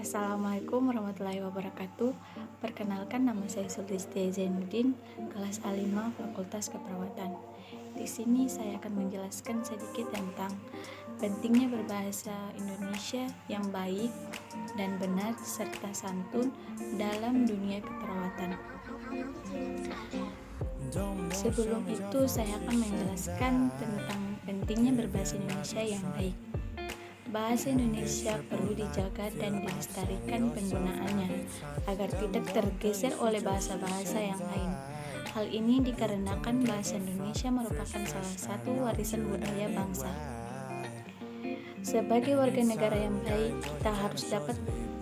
Assalamualaikum warahmatullahi wabarakatuh. Perkenalkan, nama saya Sulistia Zainuddin, kelas A5 Fakultas Keperawatan. Di sini saya akan menjelaskan sedikit tentang pentingnya berbahasa Indonesia yang baik dan benar serta santun dalam dunia keperawatan. Sebelum itu, saya akan menjelaskan tentang pentingnya berbahasa Indonesia yang baik. Bahasa Indonesia perlu dijaga dan dilestarikan penggunaannya agar tidak tergeser oleh bahasa-bahasa yang lain. Hal ini dikarenakan bahasa Indonesia merupakan salah satu warisan budaya bangsa. Sebagai warga negara yang baik, kita harus dapat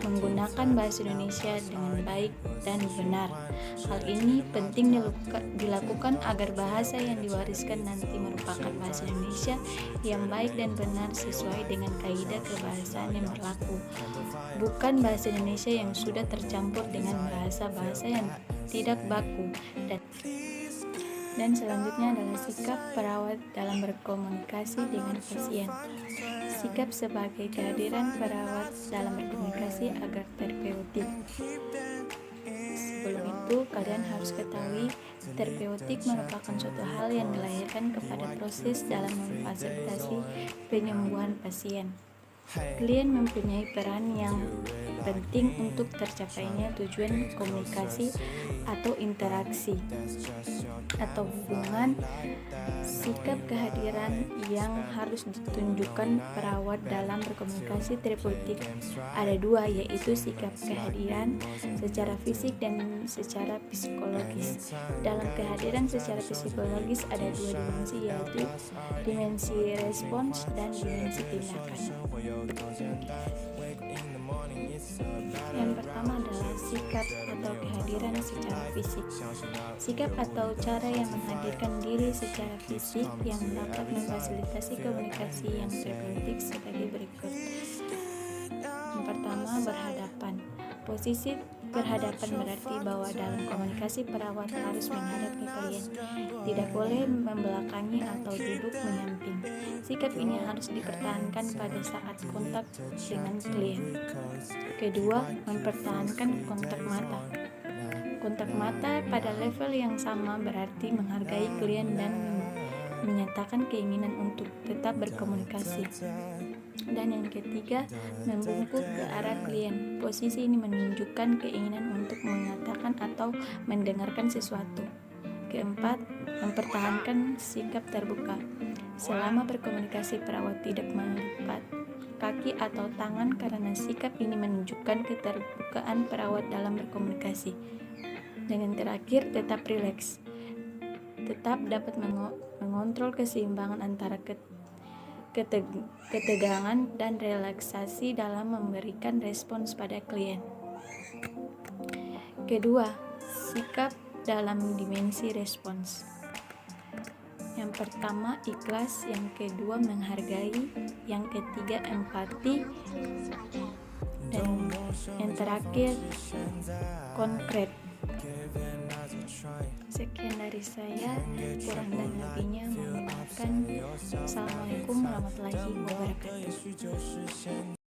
menggunakan bahasa Indonesia dengan baik dan benar. Hal ini penting dilakukan agar bahasa yang diwariskan nanti merupakan bahasa Indonesia yang baik dan benar sesuai dengan kaidah kebahasaan yang berlaku, bukan bahasa Indonesia yang sudah tercampur dengan bahasa-bahasa yang tidak baku. Dan selanjutnya adalah sikap perawat dalam berkomunikasi dengan pasien. Sikap sebagai kehadiran perawat dalam berkomunikasi agar terapeutik. Sebelum itu, kalian harus ketahui, terapeutik merupakan suatu hal yang dilahirkan kepada proses dalam memfasilitasi penyembuhan pasien. Klien mempunyai peran yang penting untuk tercapainya tujuan komunikasi atau interaksi atau hubungan. Sikap kehadiran yang harus ditunjukkan perawat dalam berkomunikasi terapeutik ada dua, yaitu sikap kehadiran secara fisik dan secara psikologis. Dalam kehadiran secara psikologis ada dua dimensi, yaitu dimensi respons dan dimensi tindakan. Yang pertama adalah sikap atau kehadiran secara fisik. Sikap atau cara yang menghadirkan diri secara fisik yang dapat memfasilitasi komunikasi yang terapeutik sebagai berikut. Yang pertama, berhadapan. Posisi berhadapan berarti bahwa dalam komunikasi perawat harus menghadap ke klien, tidak boleh membelakangi atau duduk menyamping. Sikap ini harus dipertahankan pada saat kontak dengan klien. Kedua, mempertahankan kontak mata. Kontak mata pada level yang sama berarti menghargai klien dan menyatakan keinginan untuk tetap berkomunikasi. Dan yang ketiga, membungkuk ke arah klien. Posisi ini menunjukkan keinginan untuk mengatakan atau mendengarkan sesuatu. Keempat, mempertahankan sikap terbuka. Selama berkomunikasi, perawat tidak melipat kaki atau tangan karena sikap ini menunjukkan keterbukaan perawat dalam berkomunikasi. Dan yang terakhir, tetap rileks. Tetap dapat mengontrol keseimbangan antara ketegangan dan relaksasi dalam memberikan respons pada klien. Kedua, sikap dalam dimensi respons. Yang pertama, ikhlas. Yang kedua, menghargai. Yang ketiga, empati. Dan yang terakhir, konkret. Sekian dari saya, kurang dan lebihnya mohon dimaafkan. Assalamualaikum warahmatullahi wabarakatuh.